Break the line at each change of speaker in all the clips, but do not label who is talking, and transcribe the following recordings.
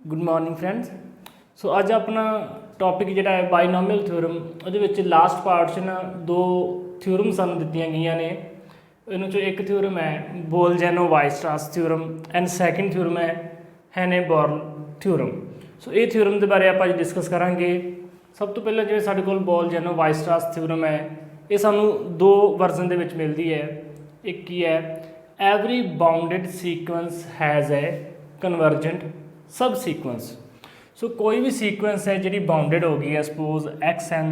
Good morning friends. So अज अपना topic जोड़ा है बाइनोमियल थ्योरम। वो लास्ट पार्ट च ना दो थ्योरम सानू दित्तियां गईयां ने। इन्हों चो एक थ्योरम है बोल-जेनो-वाइसरास थ्योरम एंड सैकेंड थ्योरम है हेने-बोर्न थ्योरम। सो ये थ्योरम के बारे आप डिस्कस करांगे। सब तो पहले जिवें साडे कोल बोल-जेनो-वाइसरास थ्योरम है, ये सानू दो वर्जन दे विच मिलदी है। एक की है every bounded sequence has a convergent subsequence. सो कोई भी सीक्वेंस है जी बाउंडेड हो गई है, सपोज एक्स एन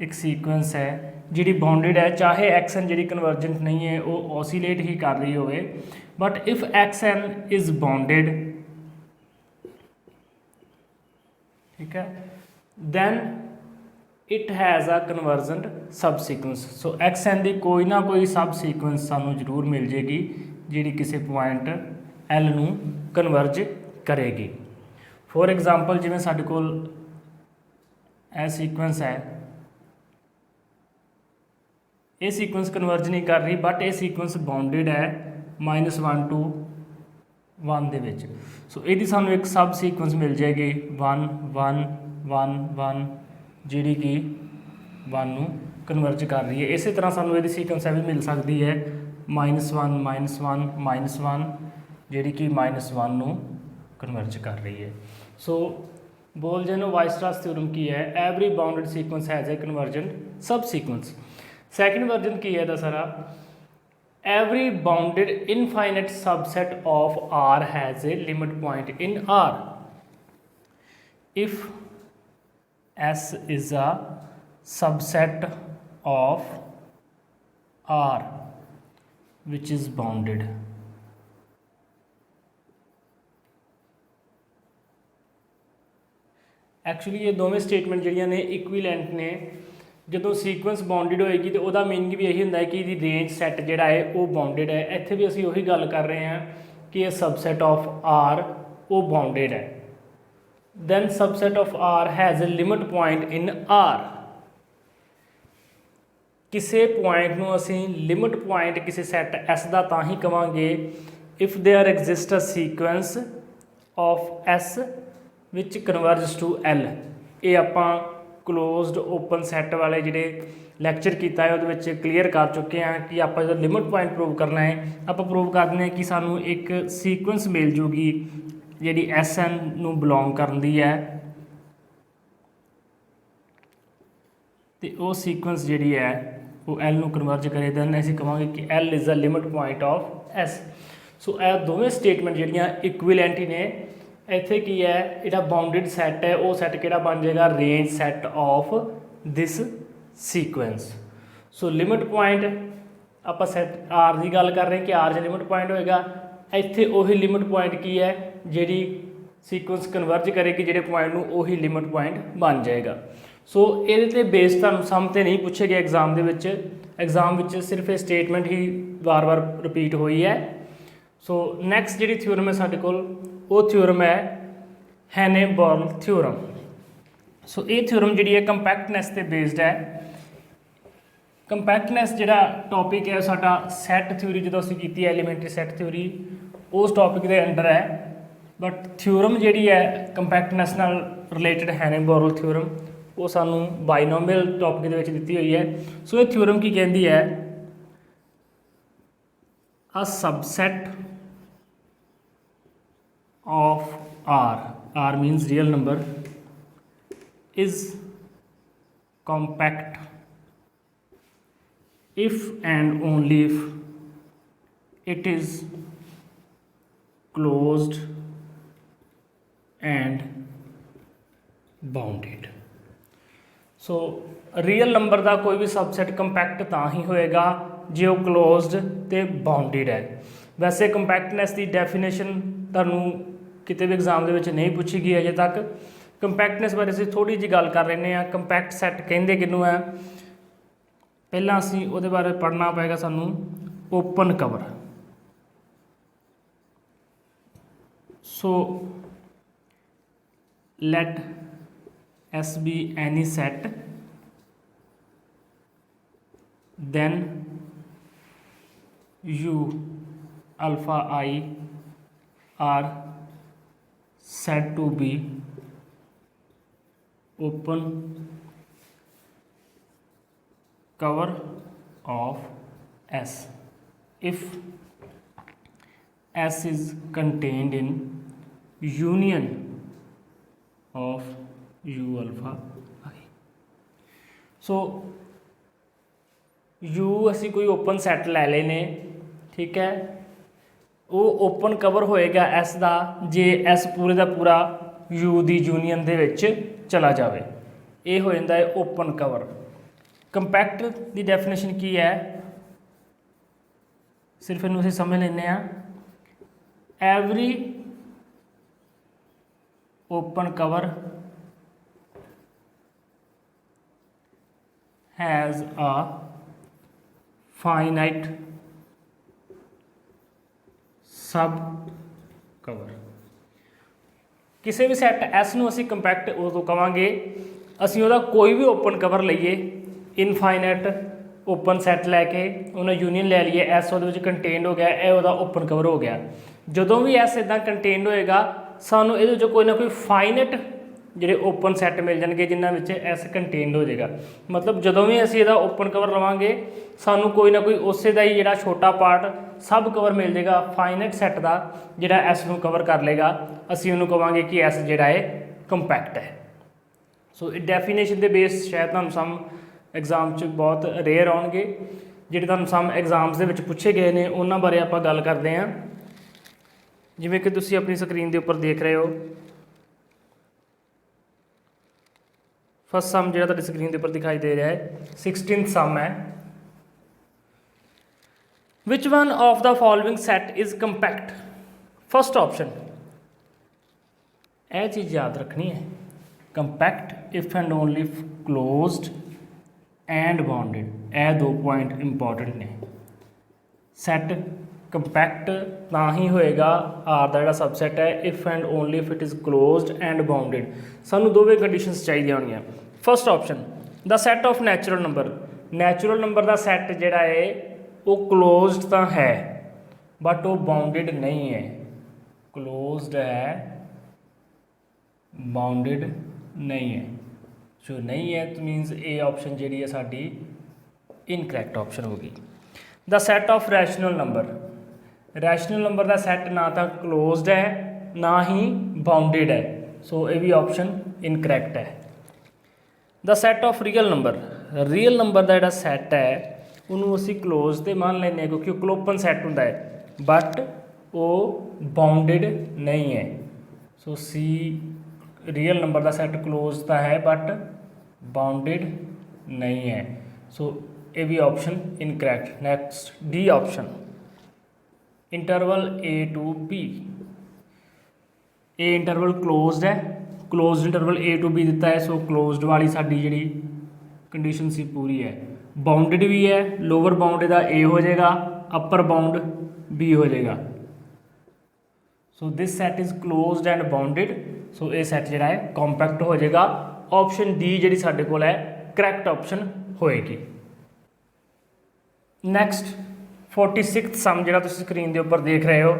एक सीक्वेंस है जी बाउंडेड है, चाहे एक्स एन जी कन्वर्जेंट नहीं है वो ऑसीलेट ही कर रही हो, but if X N is bounded, ठीक है, then it has a convergent subsequence. So X N की कोई ना कोई सब सीक्वेंस सानू जरूर मिल जाएगी जी किसी पॉइंट एल नू कन्वर्ज करेगी। फॉर एग्जाम्पल जिवें साडे कोल यह सीक्वेंस है, ये सीक्वेंस कन्वर्ज नहीं कर रही बट ये सीक्वेंस बाउंडेड है -1 to 1 दे विच। सो ये सानू एक सब सीक्वेंस मिल जाएगी 1 1 1 1 जी कि 1 नू कन्वर्ज कर रही है। इस तरह सानू ये सीक्वेंस भी मिल सकती है -1 -1 -1 जी कि -1 नू कन्वर्ज कर रही है। सो बोल-जेनो-वाइसरास थ्योरम की है every bounded sequence has a convergent subsequence. Second version की है दा सारा every bounded infinite subset of R has a limit point in R if S is a subset of R which is bounded. Actually ये दोवें statement जिहड़ियां ने equivalent ने। जो सीक्वेंस बाउंडेड होएगी तो वह मीनिंग भी यही होंदा है कि रेंज सैट जिहड़ा है वो बाउंडेड है। इत्थे भी असीं उही गल कर रहे हैं कि ये सबसैट ऑफ आर वो बाउंडेड है। Then subset of R has a limit point in R. किसी पॉइंट नूं असीं लिमिट पॉइंट किसी सैट एस का तां ही कहांगे if there exist a sequence of S which converge to L. ये आपां क्लोजड ओपन सैट वाले जिहड़े लैक्चर किया है वो क्लीयर कर चुके हैं कि आप जो लिमिट पॉइंट प्रूव करना है आप प्रूव कर दें कि सानू एक सीक्वेंस मिल जूगी जी एस एन नू बिलोंग करती है, तो वो सीक्वेंस जी है वो एल नू कन्वर्ज करे। दैन असीं कहांगे कि L is a limit point of S. So यह दोवें स्टेटमेंट जिहड़ियां इक्विलेंट ही ने। इत्थे की है जिहड़ा बाउंडेड सैट है वो सैट किहड़ा बन जाएगा range set of this sequence. So limit point आप सैट आर की गल कर रहे हैं कि आर च लिमिट पॉइंट होएगा। इत्थे उही लिमिट पॉइंट की है जिहड़ी सीक्वेंस कन्वर्ज करेगी जिहड़े पॉइंट नू उही लिमिट पॉइंट बन जाएगा। सो ये बेस तुहानूं सम ते नहीं पूछे गए एग्जाम दे विच। एग्जाम विच सिर्फ ये स्टेटमेंट ही बार बार रिपीट हुई है। सो नैक्सट जी थ्योरम है साडे कोल वो थ्योरम है हेने-बोर्न थ्योरम। सो ये थ्योरम जी है कंपैक्टनैस ते बेस्ड है। कंपैक्टनैस जिहड़ा टॉपिक है साडा सैट थ्योरी जो असीं कीती है एलीमेंटरी सैट थ्योरी उस टॉपिक के अंडर है, बट थ्योरम जी है कंपैक्टनैस नाल रिलेटेड हेने-बोर्न थ्योरम वो सानू बाइनोमियल टॉपिक के दिती हुई है। सो ये थ्योरम की कहती है अ सबसैट of R means real number is compact if and only if it is closed and bounded। So real number का कोई भी सबसैट कंपैक्ट तां ही होएगा जे वो क्लोज्ड ते बाउंडेड है। वैसे कंपैक्टनैस की डेफिनेशन तुहानूं किते भी एग्जाम दे विच नहीं पूछी गई अजे तक। कंपैक्टनैस बारे असीं थोड़ी जी गल कर लेने आ। कंपैक्ट सैट कहिंदे किहनूं है, पहलां असीं उहदे बारे पढ़ना पेगा सानूं open cover. So let S be any set then U alpha I are said to be open cover of S if S is contained in union of U alpha I। So U असी कोई open set लै ले ने, ठीक है, वो open cover होएगा S का जे S पूरे का पूरा U की यूनीयन दे विच चला जाए, ये हो जाता है ओपन कवर। कंपैक्ट की डेफिनेशन की है, सिर्फ इनू असीं समझ लेने आ, every open cover has a finite sub cover. किसी भी सैट एस नूं असीं कंपैक्ट उदों कवांगे असीं उहदा कोई भी ओपन कवर लईए, इनफाइनाइट ओपन सैट लैके उन्हें यूनीयन लै लीए, एस वो कंटेन्ड हो गया, यह वह ओपन कवर हो गया। जदों भी एस इदा कंटेन्ड होएगा सानू ये कोई ना कोई फाइनाइट जिहड़े ओपन सैट मिल जाएंगे जिन्हां विच एस कंटेन्ड हो जाएगा। मतलब जदों भी असीं इहदा ओपन कवर लवांगे सानू कोई ना कोई उसे दा ही जिहड़ा छोटा पार्ट सब कवर मिल जाएगा फाइनाइट सैट का जिहड़ा एस नूं कवर कर लेगा, असीं उहनूं कहांगे कि एस जिहड़ा है कंपैक्ट है। सो डेफिनेशन के बेस शायद तुहानूं सम एग्जाम च बहुत रेयर आउणगे, जिहड़े तुहानूं सम एग्जाम्स दे विच पुछे गए ने उन्हां बारे आपां गल करदे हां। जिवें कि तुसीं अपनी स्क्रीन के उपर देख रहे हो, फर्स्ट सम जो तुहाडी स्क्रीन के उपर दिखाई दे रहा है 16th सम है। Which one of the following set is compact? First option, यह चीज़ याद रखनी है, compact if and only closed and bounded, यह दो पॉइंट इंपॉर्टेंट ने। सैट कंपैक्ट ना ही होएगा आर का जिहड़ा सबसैट है if and only if it is closed and bounded. सानू दोवें कंडीशनस चाहिए होंगे। First option, the set of natural number, natural number का सैट जिहड़ा है वो क्लोज्ड तो है बट वो बाउंडेड नहीं है, क्लोज्ड है बाउंडेड नहीं है। जो नहीं है तो मीनस ए ऑप्शन जी है साडी इनकरैक्ट ऑप्शन होगी। The set of rational number, rational number का सैट ना तो क्लोज्ड है ना ही बाउंडेड है, सो ये भी ऑप्शन इनकरैक्ट है। The set of real number, real number का जोड़ा सैट है उन्होंने असी क्लोज तो मान लें क्योंकि वो ओपन सैट होंदा है बट वो बाउंडेड नहीं है। सो सी रियल नंबर का सैट क्लोज तो है बट बाउंडेड नहीं है, सो ये भी option incorrect. Next D option, interval A to B, A interval closed है, closed interval A to B दिता है, सो क्लोज्ड वाली साडी जिहड़ी कंडीशन सी पूरी है। बाउंडेड भी है, लोअर बाउंड का ए हो जाएगा, अपर बाउंड बी हो जाएगा। So this set is closed and bounded, so ये सैट जिहड़ा है कॉम्पैक्ट हो जाएगा। ऑप्शन डी जिहड़ी साडे कोल है करैक्ट ऑप्शन होएगी। नैक्सट 46th सम जिहड़ा तुसीं स्क्रीन के उपर देख रहे हो,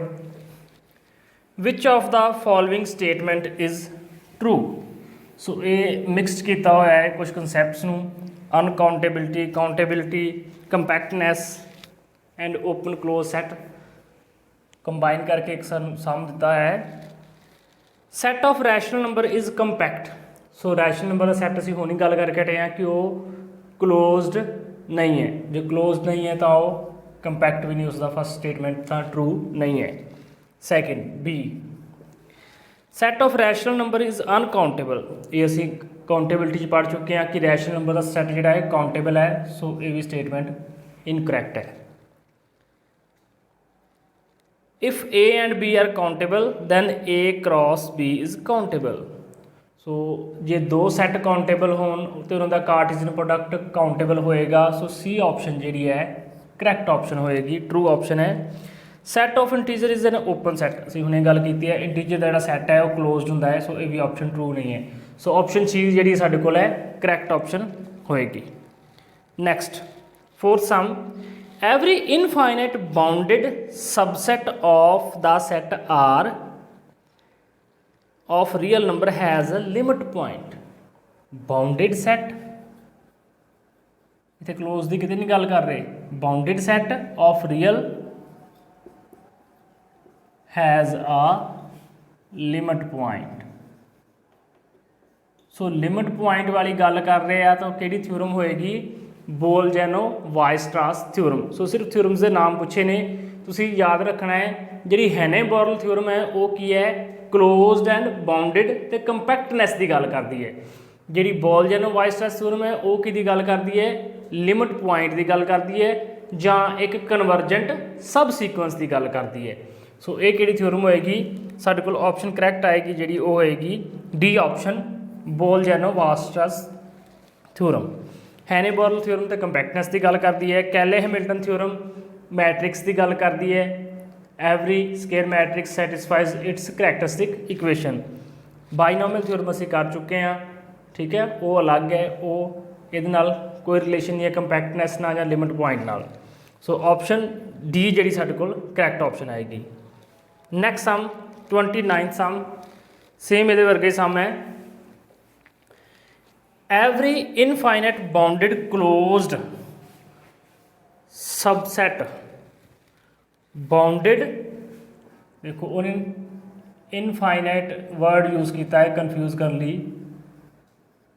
which of the following statement is true. So ये मिक्सड किया हुआ है कुछ कंसैप्ट्स नूं, uncountability, countability, compactness and open close set combine करके एक सम दिता है। Set of rational number is compact, so rational number का सैट असीं हुणी गल करके हटे हैं कि वो क्लोज्ड नहीं है, जो क्लोज्ड नहीं है तो वो कंपैक्ट भी नहीं, उसका फर्स्ट स्टेटमेंट तो ट्रू नहीं है। Second B, set of rational number is uncountable, ये असीं काउंटेबिलिटी पढ़ चुके हैं कि रैशनल नंबर का सैट जिहड़ा है काउंटेबल है, सो ये भी स्टेटमेंट इनकरैक्ट है। If A and B are countable then A cross B is countable, so जे दो सैट काउंटेबल होन तो उन्होंने कार्टेशियन प्रोडक्ट काउंटेबल होएगा, सो सी ऑप्शन जी है करैक्ट ऑप्शन होएगी, ट्रू ऑप्शन है। Set of integer is an open set, असीं हुणे गल की है इंटीजर का जिहड़ा सैट है वो क्लोज्ड हुंदा है, सो ये भी ऑप्शन ट्रू नहीं है, सो ऑप्शन सी जी साडे कोल है करैक्ट ऑप्शन होएगी। Next 4th sum, every infinite bounded subset of the set R of real number has a limit point bounded set, इतने क्लोज की कितनी नहीं गल कर रहे, bounded set of real has a limit point. So limit point वाली गल कर रहे हैं तो किहड़ी थ्योरम होएगी, बोल-जेनो-वायस्ट्रास थ्योरम। सो सिर्फ थ्योरम्स के नाम पूछे ने, तुसी याद रखना है जी हैने-बोरल थ्योरम है वो की है, क्लोज्ड एंड बाउंडेड ते कंपैक्टनैस की गल करती है। जी बोल-जेनो-वायस्ट्रास थ्योरम है वो कि गल करती है, लिमिट पॉइंट की गल करती है जां एक कन्वर्जेंट सब सीक्वेंस की गल करती है। सो ये किहड़ी थ्योरम होएगी, साडे कोल ऑप्शन करैक्ट आएगी जी वो होएगी डी ऑप्शन, बोल-जेनो-वायस्ट्रास थ्योरम। हैने-बोरल थ्योरम तो कंपैक्टनेस की गल करती है, कैले-हैमिल्टन थ्योरम मैट्रिक्स की गल करती है, every square matrix satisfies it's characteristic equation. Binomial theorem असीं कर चुके हैं, ठीक है, वो अलग है, वो इहदे नाल कोई रिलेशन नहीं है कंपैक्टनेस नाल या लिमिट पॉइंट नाल। सो ऑप्शन डी जिहड़ी साडे कोल करैक्ट ऑप्शन आएगी। नैक्सट सम 29 सम, सेम इहदे वर्गे सम है, every infinite bounded closed सबसैट bounded, देखो उन्हें इनफाइनाइट वर्ड यूज़ किया है कन्फ्यूज कर ली,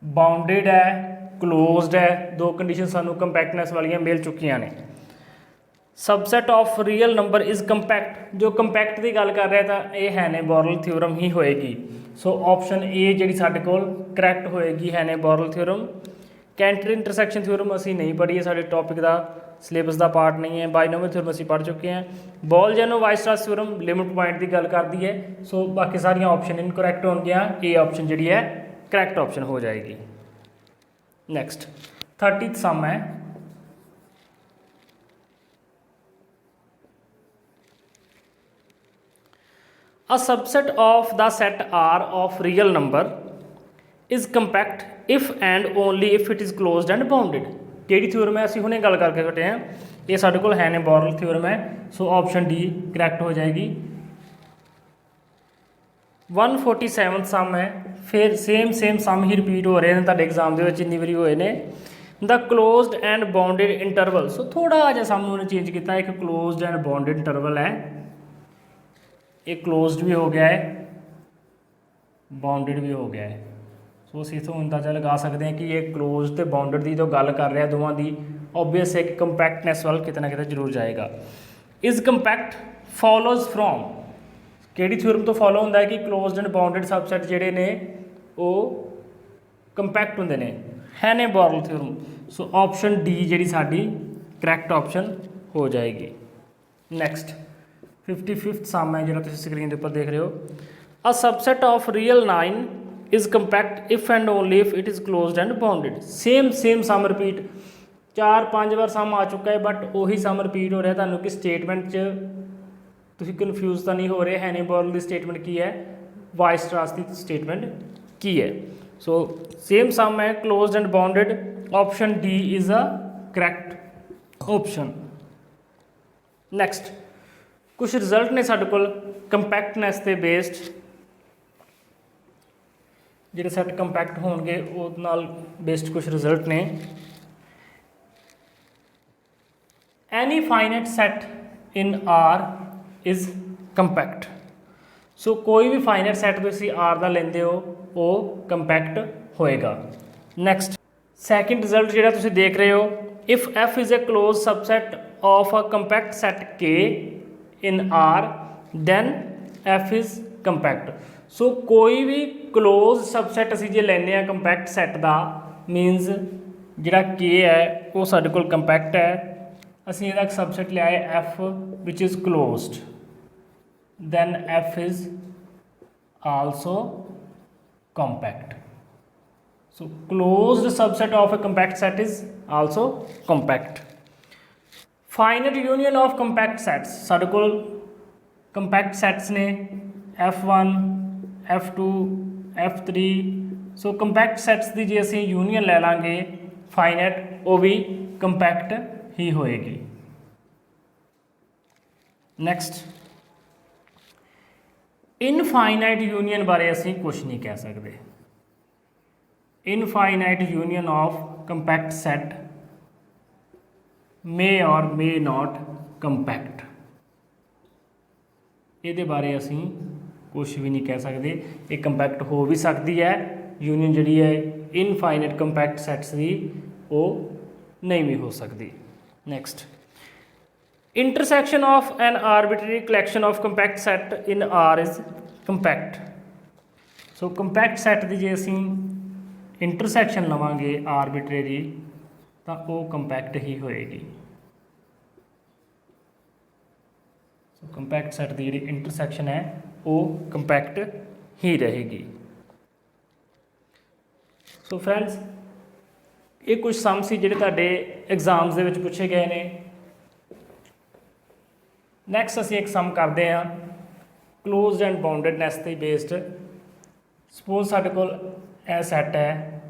बाउंडेड है क्लोज्ड है, दो कंडीशन सानू कंपैक्टनेस वालियां मिल चुकियां ने। सबसैट of real number is compact, जो कंपैक्ट की गल कर रहे हैं तो यह हैने-बोरल थ्योरम ही होएगी। सो ऑप्शन ए जी साडे कोल करैक्ट होएगी, हैने-बोरल थ्योरम। कैंटर इंटरसैक्शन थ्योरम असीं नहीं पढ़ी है, साडे टॉपिक का सिलेबस का पार्ट नहीं है। बाइनोमियल थ्योरम असीं पढ़ चुके हैं। बोल-जेनो-वायस्ट्रास थ्योरम लिमिट पॉइंट की गल करती है। सो बाकी सारियां ऑप्शन इनकरैक्ट होणगियां, ए ऑप्शन जी है करैक्ट ऑप्शन हो जाएगी। नैक्सट 30th सम है, a subset of the set R of real number is compact if and only if it is closed and bounded। केड़ी थ्योरम है, असीं हुणे गल करके हटे हैं, ये साडे कोल हैने-बोरल थ्योरम है। सो ऑप्शन डी करैक्ट हो जाएगी। 147 सम है, फिर सेम सम ही रिपीट हो रहे हैं तुहाडे एग्जाम दे विच इन्नी वारी होए ने। The closed and bounded interval, so थोड़ा जिहा सम उन्हें चेंज किया, एक क्लोज्ड एंड बाउंडेड इंटरवल है, एक क्लोज्ड भी हो गया है, बाउंडेड भी हो गया है। सो असीं इत्थों अंदाजा लगा सकते हैं कि ये क्लोज्ड ते बाउंडेड की जो गल कर रहा है दोवां दी, ओबवियस है कि कंपैक्टनैस वाल किते ना किते जरूर जाएगा। इज़ कंपैक्ट फॉलोज फ्रॉम, किहड़ी थ्योरम तो फॉलो होंदा है कि क्लोज्ड एंड बाउंडेड सबसैट जिहड़े ने वो कंपैक्ट हुंदे ने, हैने-बोरल थ्योरम। सो ऑप्शन डी जिहड़ी साडी करैक्ट ऑप्शन हो जाएगी। नैक्सट 55th सम है जो स्क्रीन के ऊपर देख रहे हो, a subset of real 9 is compact if and only if it is closed and bounded. Same sum repeat 4-5 बार सम आ चुका है, बट वही सम रिपीट हो रहा है तुहानू कि स्टेटमेंट च तुसीं कन्फ्यूज तो नहीं हो रहे, हैने-बोरल की स्टेटमेंट की है, वायस्ट्रास की स्टेटमेंट की है। सो सेम सम है, closed and bounded, option D is a correct option. Next कुछ रिजल्ट ने साडे कोल कंपैक्टनैस ते बेस्ड, जिहड़े सैट कंपैक्ट होणगे उहदे नाल बेस्ड कुछ रिजल्ट ने। Any finite set in R is compact, so कोई भी फाइनाइट सैट तुसीं आर दा लैंदे हो वो कंपैक्ट होएगा। नैक्सट सैकेंड रिजल्ट जिहड़ा तुसीं देख रहे हो, if F is a close subset of a compact set K in R then f is compact. So कोई भी क्लोज सबसैट असीं जे लैने आ कंपैक्ट सैट का, मीनस जिहड़ा k है वो साडे कोल कंपैक्ट है, असीं इहदा एक सबसैट लिया है f which is closed, then f is also compact. So closed subset of a compact set is also compact। Finite union of compact sets, साडे कोल कंपैक्ट सैट्स ने F1 F2 F3। सो कंपैक्ट सैट्स की जे असीं union ले लांगे finite, वो भी compact ही होएगी। Next infinite union ਬਾਰੇ ਅਸੀਂ ਕੁਝ ਨਹੀਂ ਕਹਿ ਸਕਦੇ। Infinite union of compact set may or may not compact, ਇਹਦੇ ਬਾਰੇ ਅਸੀਂ ਕੁਝ ਵੀ ਨਹੀਂ ਕਹਿ ਸਕਦੇ। ਇਹ ਕੰਪੈਕਟ ਹੋ ਵੀ ਸਕਦੀ ਹੈ ਯੂਨੀਅਨ ਜਿਹੜੀ ਹੈ ਇਨਫਾਈਨਾਈਟ ਕੰਪੈਕਟ ਸੈਟਸ ਦੀ, ਉਹ ਨਹੀਂ ਵੀ ਹੋ ਸਕਦੀ। Next, intersection of an arbitrary collection of compact set in R is compact। So compact set ਦੀ ਜੇ ਅਸੀਂ ਇੰਟਰਸੈਕਸ਼ਨ ਲਵਾਂਗੇ ਆਰਬਿਟਰੇਰੀ ਤਾਂ ਉਹ ਕੰਪੈਕਟ ਹੀ ਹੋਏਗੀ। ਸੋ ਕੰਪੈਕਟ ਸੈਟ ਦੀ ਜਿਹੜੀ ਇੰਟਰਸੈਕਸ਼ਨ ਹੈ ਉਹ ਕੰਪੈਕਟ ਹੀ ਰਹੇਗੀ। ਸੋ ਫਰੈਂਡਸ, ਇਹ ਕੁਝ ਸਮ ਸੀ ਜਿਹੜੇ ਤੁਹਾਡੇ ਐਗਜ਼ਾਮਸ ਦੇ ਵਿੱਚ ਪੁੱਛੇ ਗਏ ਨੇ। ਨੈਕਸਟ ਅਸੀਂ ਇੱਕ ਸਮ ਕਰਦੇ ਹਾਂ ਕਲੋਜ਼ਡ ਐਂਡ ਬਾਉਂਡਡਨੈਸ ਤੇ ਬੇਸਡ। ਸਪੋਜ਼ ਸਾਡੇ ਕੋਲ ਇਹ ਸੈੱਟ ਹੈ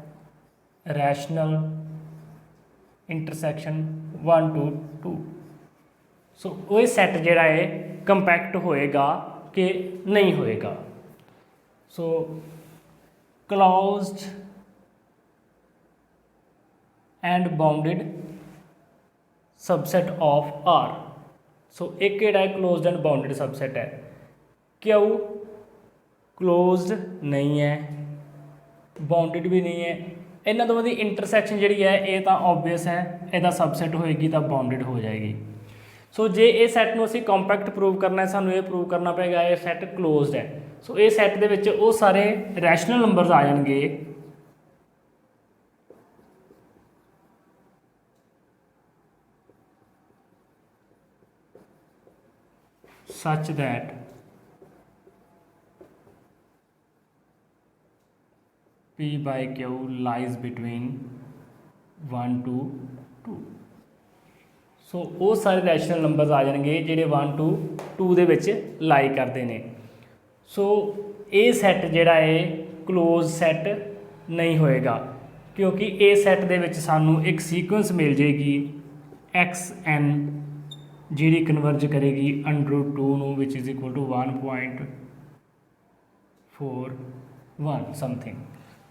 ਰੈਸ਼ਨਲ ਇੰਟਰਸੈਕਸ਼ਨ 1 to 2। ਸੋ ਉਹ ਸੈੱਟ ਜਿਹੜਾ ਹੈ ਕੰਪੈਕਟ ਹੋਏਗਾ ਕਿ ਨਹੀਂ ਹੋਏਗਾ। So closed and bounded subset of R. So ਇੱਕ ਕਿਹੜਾ ਹੈ ਕਲੋਜ਼ਡ ਐਂਡ ਬਾਉਂਡਡ ਸਬਸੈਟ ਹੈ। ਕਿਉਂ ਕਲੋਜ਼ਡ ਨਹੀਂ ਹੈ, ਬਾਉਂਡਡ ਵੀ ਨਹੀਂ ਹੈ, ਇਹਨਾਂ ਦੋਵਾਂ ਦੀ ਇੰਟਰਸੈਕਸ਼ਨ ਜਿਹੜੀ ਹੈ ਇਹ ਤਾਂ ਓਬਵੀਅਸ ਹੈ, ਇਹਦਾ ਸਬਸੈਟ ਹੋਏਗੀ ਤਾਂ ਬਾਉਂਡਡ ਹੋ ਜਾਏਗੀ। ਸੋ ਜੇ ਇਹ ਸੈੱਟ ਨੂੰ ਅਸੀਂ ਕੰਪੈਕਟ ਪ੍ਰੂਵ ਕਰਨਾ ਹੈ, ਸਾਨੂੰ ਇਹ ਪ੍ਰੂਵ ਕਰਨਾ ਪਏਗਾ ਇਹ ਸੈੱਟ ਕਲੋਜ਼ਡ ਹੈ। ਸੋ ਇਹ ਸੈੱਟ ਦੇ ਵਿੱਚ ਉਹ ਸਾਰੇ ਰੈਸ਼ਨਲ ਨੰਬਰਸ ਆ ਜਾਣਗੇ such that P by Q lies between 1 to 2। ਸੋ ਉਹ ਸਾਰੇ ਰੈਸ਼ਨਲ ਨੰਬਰਸ ਆ ਜਾਣਗੇ ਜਿਹੜੇ 1 to 2 ਦੇ ਵਿੱਚ ਲਾਈ ਕਰਦੇ ਨੇ। ਸੋ ਇਹ ਸੈੱਟ ਜਿਹੜਾ ਹੈ ਕਲੋਜ਼ ਸੈੱਟ ਨਹੀਂ ਹੋਏਗਾ ਕਿਉਂਕਿ ਇਹ ਸੈੱਟ ਦੇ ਵਿੱਚ ਸਾਨੂੰ ਇੱਕ ਸੀਕੁਐਂਸ ਮਿਲ ਜੇਗੀ XN ਜਿਹੜੀ ਕਨਵਰਜ ਕਰੇਗੀ √2 ਨੂੰ ਵਿਚ ਇਜ਼ ਇਕੁਅਲ ਟੂ 1.41 ਸਮਥਿੰਗ।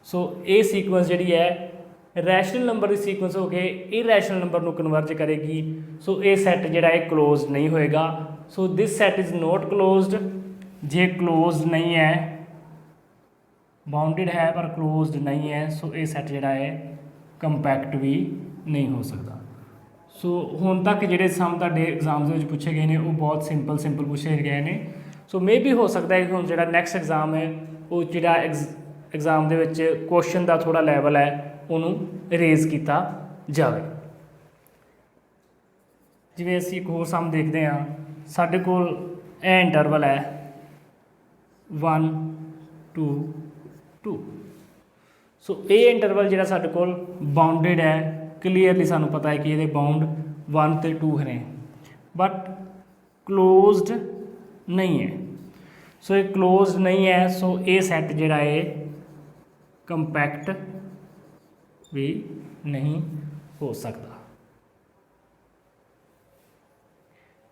ਸੋ ਇਹ ਸੀਕੁਐਂਸ ਜਿਹੜੀ ਹੈ ਰੈਸ਼ਨਲ ਨੰਬਰ ਦੀ ਸੀਕੁਐਂਸ ਹੋ ਕੇ ਇਰੈਸ਼ਨਲ ਨੰਬਰ ਨੂੰ ਕਨਵਰਜ ਕਰੇਗੀ। ਸੋ ਇਹ ਸੈੱਟ ਜਿਹੜਾ ਹੈ ਕਲੋਜ਼ਡ ਨਹੀਂ ਹੋਏਗਾ। ਸੋ ਦਿਸ ਸੈੱਟ ਇਜ਼ ਨੋਟ ਕਲੋਜ਼ਡ। ਜੇ ਕਲੋਜ਼ਡ ਨਹੀਂ ਹੈ, ਬਾਉਂਡਡ ਹੈ ਪਰ ਕਲੋਜ਼ਡ ਨਹੀਂ ਹੈ, ਸੋ ਇਹ ਸੈੱਟ ਜਿਹੜਾ ਹੈ ਕੰਪੈਕਟ ਵੀ ਨਹੀਂ ਹੋ ਸਕਦਾ। ਸੋ ਹੁਣ ਤੱਕ ਜਿਹੜੇ ਸਮ ਤੁਹਾਡੇ ਐਗਜ਼ਾਮਸ ਦੇ ਵਿੱਚ ਪੁੱਛੇ ਗਏ ਨੇ ਉਹ ਬਹੁਤ ਸਿੰਪਲ ਪੁੱਛੇ ਗਏ ਨੇ। ਸੋ ਮੇ ਵੀ ਹੋ ਸਕਦਾ ਹੈ ਕਿ ਹੁਣ ਜਿਹੜਾ ਨੈਕਸਟ ਐਗਜ਼ਾਮ ਹੈ ਉਹ ਜਿਹੜਾ ਐਗਜ਼ਾਮ ਦੇ ਵਿੱਚ ਕੁਐਸਚਨ ਦਾ ਥੋੜ੍ਹਾ ਲੈਵਲ ਹੈ ਉਹਨੂੰ ਰੇਜ਼ ਕੀਤਾ ਜਾਵੇ। ਜਿਵੇਂ ਅਸੀਂ ਇੱਕ ਹੋਰ ਸਮ ਦੇਖਦੇ ਹਾਂ, ਸਾਡੇ ਕੋਲ ਇਹ ਇੰਟਰਵਲ ਹੈ 1 to 2। ਸੋ ਇਹ ਇੰਟਰਵਲ ਜਿਹੜਾ ਸਾਡੇ ਕੋਲ ਬਾਉਂਡਡ ਹੈ, ਕਲੀਅਰਲੀ ਸਾਨੂੰ ਪਤਾ ਹੈ ਕਿ ਇਹਦੇ ਬਾਉਂਡ 1 ਤੇ 2 ਨੇ, ਬਟ ਕਲੋਜ਼ਡ ਨਹੀਂ ਹੈ। ਸੋ ਇਹ ਕਲੋਜ਼ਡ ਨਹੀਂ ਹੈ, ਸੋ ਇਹ ਸੈੱਟ ਜਿਹੜਾ ਹੈ ਕੰਪੈਕਟ ਵੀ ਨਹੀਂ ਹੋ ਸਕਦਾ।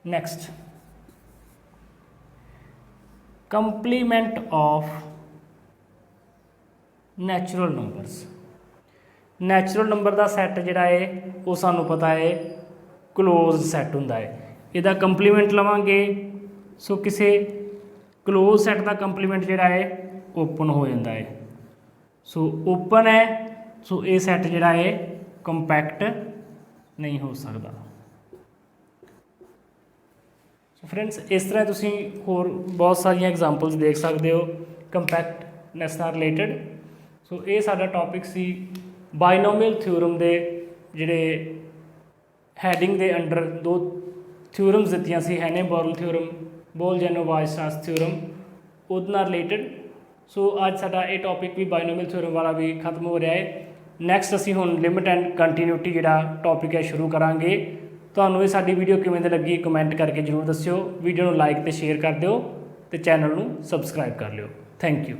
Next, compliment of natural numbers. Natural number the set ਜਿਹੜਾ ਹੈ ਉਹ ਸਾਨੂੰ ਪਤਾ ਹੈ ਕਲੋਜ਼ਡ ਸੈੱਟ ਹੁੰਦਾ ਹੈ। ਇਹਦਾ ਕੰਪਲੀਮੈਂਟ ਲਵਾਂਗੇ, ਸੋ ਕਿਸੇ ਕਲੋਜ਼ ਸੈੱਟ ਦਾ ਕੰਪਲੀਮੈਂਟ ਜਿਹੜਾ ਹੈ ਓਪਨ ਹੋ ਜਾਂਦਾ ਹੈ। ਸੋ ਓਪਨ ਹੈ, ਸੋ ਇਹ ਸੈੱਟ ਜਿਹੜਾ ਹੈ ਕੰਪੈਕਟ ਨਹੀਂ ਹੋ ਸਕਦਾ। ਸੋ ਫਰੈਂਡਸ, ਇਸ ਤਰ੍ਹਾਂ ਤੁਸੀਂ ਹੋਰ ਬਹੁਤ ਸਾਰੀਆਂ ਐਗਜ਼ਾਮਪਲਸ ਦੇਖ ਸਕਦੇ ਹੋ ਕੰਪੈਕਟਨੈਸ ਨਾਲ ਰਿਲੇਟਡ। ਸੋ ਇਹ ਸਾਡਾ ਟੌਪਿਕ ਸੀ ਬਾਇਨੋਮੀਅਲ ਥਿਊਰਮ ਦੇ ਜਿਹੜੇ ਹੈਡਿੰਗ ਦੇ ਅੰਡਰ ਦੋ ਥਿਊਰਮਸ ਦਿੱਤੀਆਂ ਸੀ, ਹੈਨੇ-ਬੋਰਲ ਥਿਊਰਮ, ਬੋਲ-ਜੈਨੋ-ਵਾਇਸਰਾਸ ਥਿਊਰਮ, ਉਹਦੇ ਨਾਲ ਰਿਲੇਟਡ। ਸੋ ਅੱਜ ਸਾਡਾ ਇਹ ਟੌਪਿਕ ਵੀ ਬਾਇਨੋਮੀਅਲ ਥਿਊਰਮ ਵਾਲਾ ਵੀ ਖਤਮ ਹੋ ਰਿਹਾ ਹੈ। ਨੈਕਸਟ ਅਸੀਂ ਹੁਣ ਲਿਮਿਟ ਐਂਡ ਕੰਟੀਨਿਊਟੀ ਜਿਹੜਾ ਟੌਪਿਕ ਹੈ ਸ਼ੁਰੂ ਕਰਾਂਗੇ। ਤੁਹਾਨੂੰ ਇਹ ਸਾਡੀ ਵੀਡੀਓ ਕਿਵੇਂ ਦੀ ਲੱਗੀ ਕਮੈਂਟ ਕਰਕੇ ਜ਼ਰੂਰ ਦੱਸਿਓ। ਵੀਡੀਓ ਨੂੰ ਲਾਈਕ ਅਤੇ ਸ਼ੇਅਰ ਕਰ ਦਿਓ ਅਤੇ ਚੈਨਲ ਨੂੰ ਸਬਸਕ੍ਰਾਈਬ ਕਰ ਲਿਓ। Thank you.